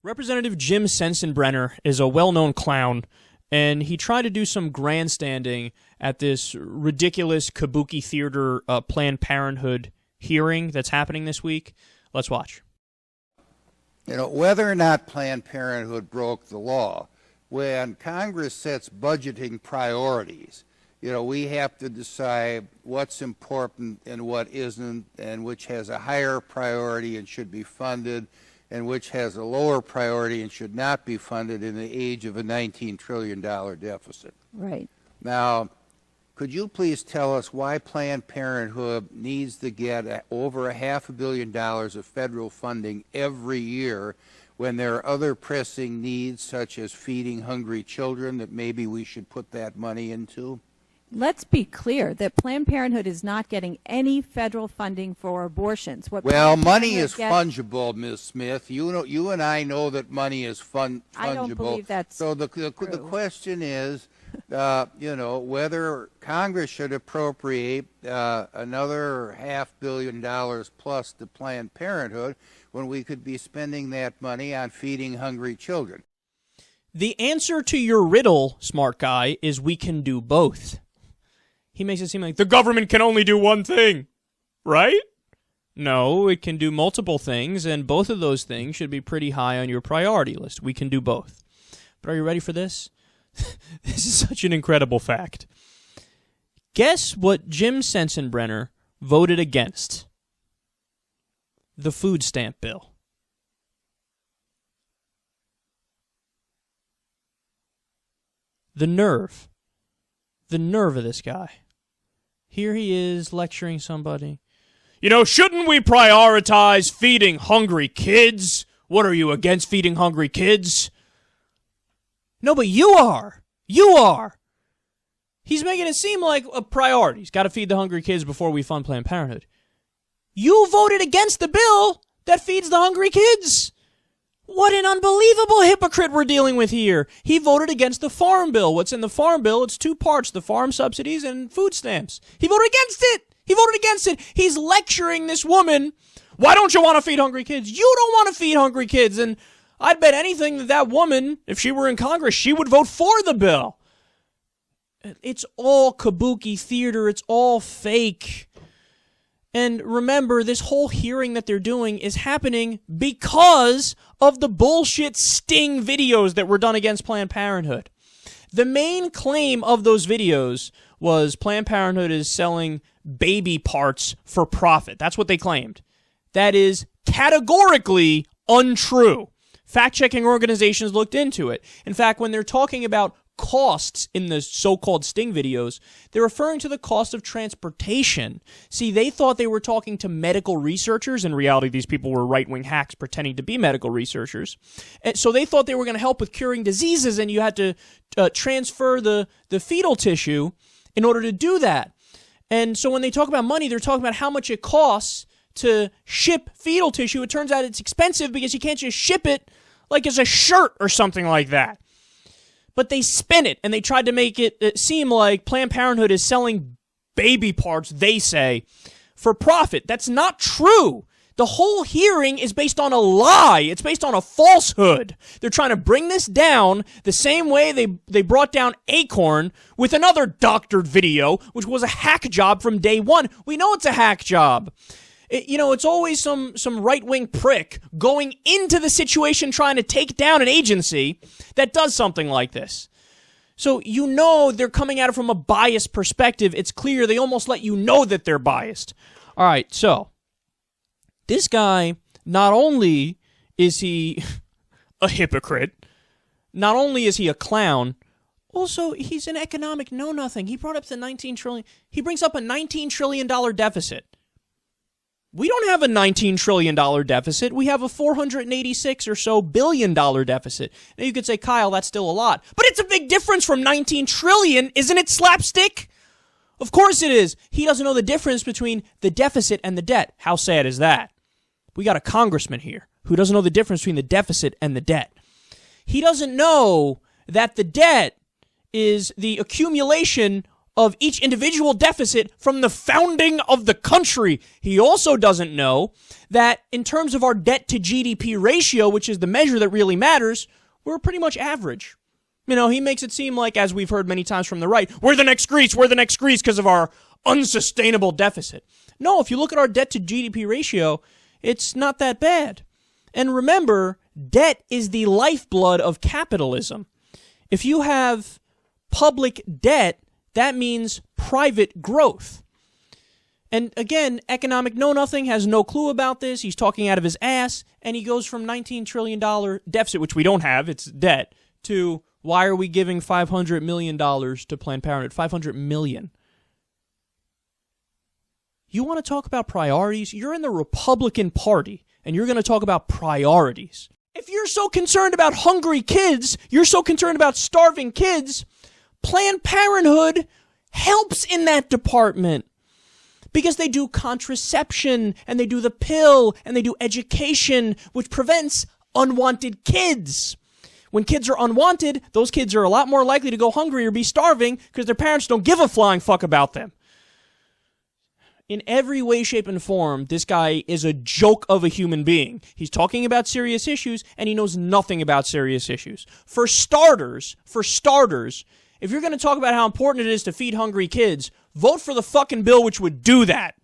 Representative Jim Sensenbrenner is a well-known clown, and he tried to do some grandstanding at this ridiculous kabuki theater Planned Parenthood hearing that's happening this week. Let's watch. You know, whether or not Planned Parenthood broke the law, when Congress sets budgeting priorities, you know, we have to decide what's important and what isn't, and which has a higher priority and should be funded, and which has a lower priority and should not be funded in the age of a $19 trillion deficit. Right. Now, could you please tell us why Planned Parenthood needs to get over $500 million of federal funding every year when there are other pressing needs such as feeding hungry children that maybe we should put that money into? Let's be clear that Planned Parenthood is not getting any federal funding for abortions. Well, money is fungible, Ms. Smith. You and I know that money is fungible. I don't believe that's so the question is, you know, whether Congress should appropriate another $500 million plus to Planned Parenthood when we could be spending that money on feeding hungry children. The answer to your riddle, smart guy, is we can do both. He makes it seem like the government can only do one thing, right? No, it can do multiple things, and both of those things should be pretty high on your priority list. We can do both. But are you ready for this? This is such an incredible fact. Guess what Jim Sensenbrenner voted against? The food stamp bill. The nerve. The nerve of this guy. Here he is lecturing somebody. You know, shouldn't we prioritize feeding hungry kids? What are you, against feeding hungry kids? No, but you are. You are. He's making it seem like a priority. He's got to feed the hungry kids before we fund Planned Parenthood. You voted against the bill that feeds the hungry kids. What an unbelievable hypocrite we're dealing with here. He voted against the farm bill. What's in the farm bill? It's two parts, the farm subsidies and food stamps. He voted against it. He voted against it. He's lecturing this woman. Why don't you want to feed hungry kids? You don't want to feed hungry kids. And I'd bet anything that that woman, if she were in Congress, she would vote for the bill. It's all kabuki theater. It's all fake. And remember, this whole hearing that they're doing is happening because of the bullshit sting videos that were done against Planned Parenthood. The main claim of those videos was Planned Parenthood is selling baby parts for profit. That's what they claimed. That is categorically untrue. Fact-checking organizations looked into it. In fact, when they're talking about costs in the so-called sting videos, they're referring to the cost of transportation. See, they thought they were talking to medical researchers. In reality, these people were right-wing hacks pretending to be medical researchers. And so they thought they were going to help with curing diseases, and you had to transfer the fetal tissue in order to do that. And so when they talk about money, they're talking about how much it costs to ship fetal tissue. It turns out it's expensive because you can't just ship it like as a shirt or something like that. But they spin it, and they tried to make it seem like Planned Parenthood is selling baby parts, they say, for profit. That's not true. The whole hearing is based on a lie. It's based on a falsehood. They're trying to bring this down the same way they brought down Acorn with another doctored video, which was a hack job from day one. We know it's a hack job. It's always some right-wing prick going into the situation trying to take down an agency that does something like this. So you know they're coming at it from a biased perspective. It's clear they almost let you know that they're biased. All right, so this guy, not only is he a hypocrite, not only is he a clown, also he's an economic know-nothing. He brought up the $19 trillion. He brings up a $19 trillion deficit. We don't have a $19 trillion deficit. We have a $486 or so billion deficit. Now you could say, Kyle, that's still a lot. But it's a big difference from $19 trillion, isn't it, slapstick? Of course it is. He doesn't know the difference between the deficit and the debt. How sad is that? We got a congressman here who doesn't know the difference between the deficit and the debt. He doesn't know that the debt is the accumulation of each individual deficit from the founding of the country. He also doesn't know that in terms of our debt to GDP ratio, which is the measure that really matters, we're pretty much average. You know, he makes it seem like, as we've heard many times from the right, we're the next Greece because of our unsustainable deficit. No, if you look at our debt to GDP ratio, it's not that bad. And remember, debt is the lifeblood of capitalism. If you have public debt, that means private growth. And again, Economic Know-Nothing has no clue about this. He's talking out of his ass, and he goes from $19 trillion deficit, which we don't have, it's debt, to why are we giving $500 million to Planned Parenthood? $500 million. You want to talk about priorities? You're in the Republican Party, and you're going to talk about priorities. If you're so concerned about hungry kids, you're so concerned about starving kids, Planned Parenthood helps in that department because they do contraception and they do the pill and they do education, which prevents unwanted kids. When kids are unwanted, those kids are a lot more likely to go hungry or be starving because their parents don't give a flying fuck about them. In every way, shape, and form, this guy is a joke of a human being. He's talking about serious issues, and he knows nothing about serious issues. For starters, if you're going to talk about how important it is to feed hungry kids, vote for the fucking bill which would do that.